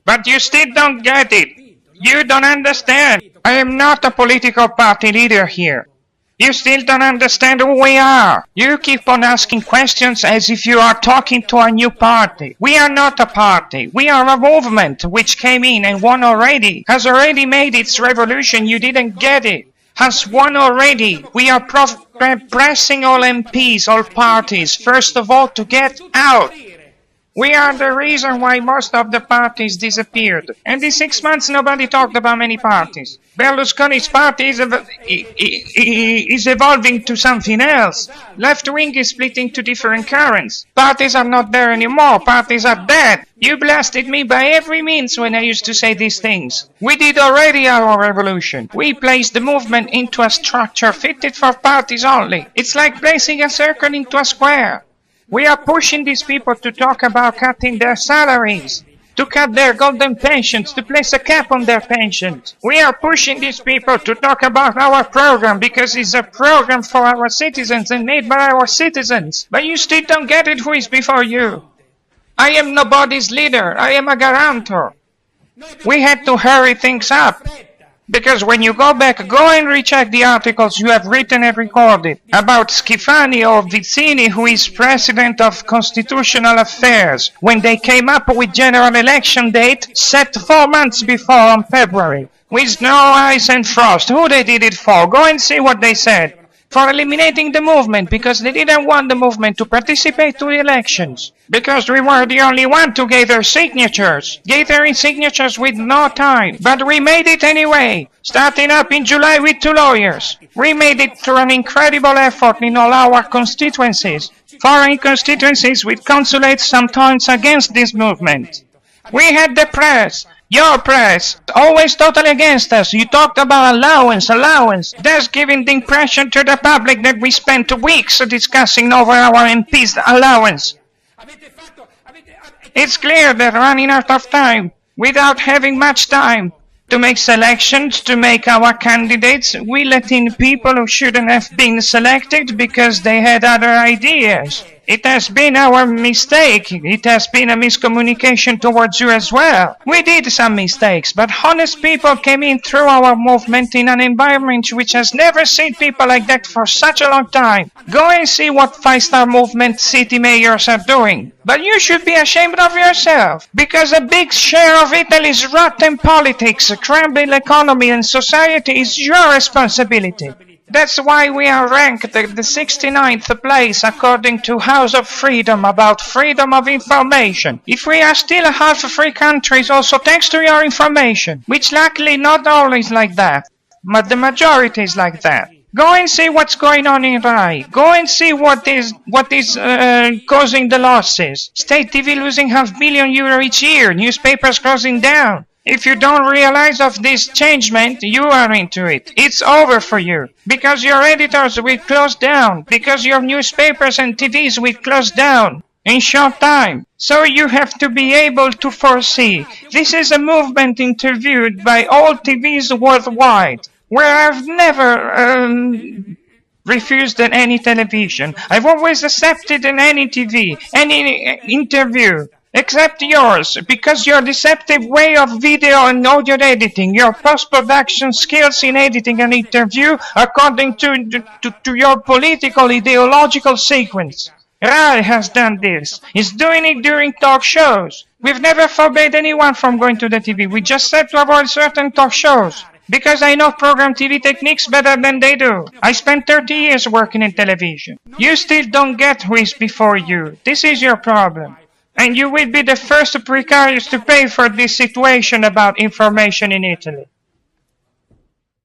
But you still don't get it. You don't understand. I am not a political party leader here. You still don't understand who we are. You keep on asking questions as if you are talking to a new party. We are not a party. We are a movement which came in and won already. Has already made its revolution. You didn't get it. Has won already. We are pressing all MPs, all parties, first of all, to get out. We are the reason why most of the parties disappeared. And in 6 months, nobody talked about many parties. Berlusconi's party is evolving to something else. Left wing is splitting to different currents. Parties are not there anymore. Parties are dead. You blasted me by every means when I used to say these things. We did already our revolution. We placed the movement into a structure fitted for parties only. It's like placing a circle into a square. We are pushing these people to talk about cutting their salaries, to cut their golden pensions, to place a cap on their pensions. We are pushing these people to talk about our program because it's a program for our citizens and made by our citizens. But you still don't get it who is before you. I am nobody's leader. I am a guarantor. We had to hurry things up. Because when you go back, go and recheck the articles you have written and recorded about Schifani or Vizzini, who is President of Constitutional Affairs, when they came up with general election date set 4 months before on February, with no ice and frost. Who they did it for? Go and see what they said. For eliminating the movement, because they didn't want the movement to participate to the elections. Because we were the only one to gather signatures. Gathering signatures with no time. But we made it anyway. Starting up in July with 2 lawyers. We made it through an incredible effort in all our constituencies. Foreign constituencies with consulates sometimes against this movement. We had the press. Your press, always totally against us. You talked about allowance, thus giving the impression to the public that we spent weeks discussing over our MP's allowance. It's clear that running out of time, without having much time to make selections, to make our candidates, we let in people who shouldn't have been selected because they had other ideas. It has been our mistake. It has been a miscommunication towards you as well. We did some mistakes, but honest people came in through our movement in an environment which has never seen people like that for such a long time. Go and see what five-star movement city mayors are doing. But you should be ashamed of yourself, because a big share of Italy's rotten politics, crumbling economy and society is your responsibility. That's why we are ranked the 69th place according to House of Freedom about freedom of information. If we are still a half-free country, it's also thanks to your information, which luckily not always like that, but the majority is like that. Go and see what's going on in Rai. Go and see what is causing the losses. State TV losing €500 million each year, newspapers closing down. If you don't realize of this changement, you are into it. It's over for you. Because your editors will close down. Because your newspapers and TVs will close down in short time. So you have to be able to foresee. This is a movement interviewed by all TVs worldwide, where I've never refused in any television. I've always accepted in any TV, any interview. Except yours, because your deceptive way of video and audio editing, your post-production skills in editing an interview according to your political ideological sequence. Rai has done this. He's doing it during talk shows. We've never forbade anyone from going to the TV. We just said to avoid certain talk shows. Because I know program TV techniques better than they do. I spent 30 years working in television. You still don't get who is before you. This is your problem. And you will be the first precarious to pay for this situation about information in Italy.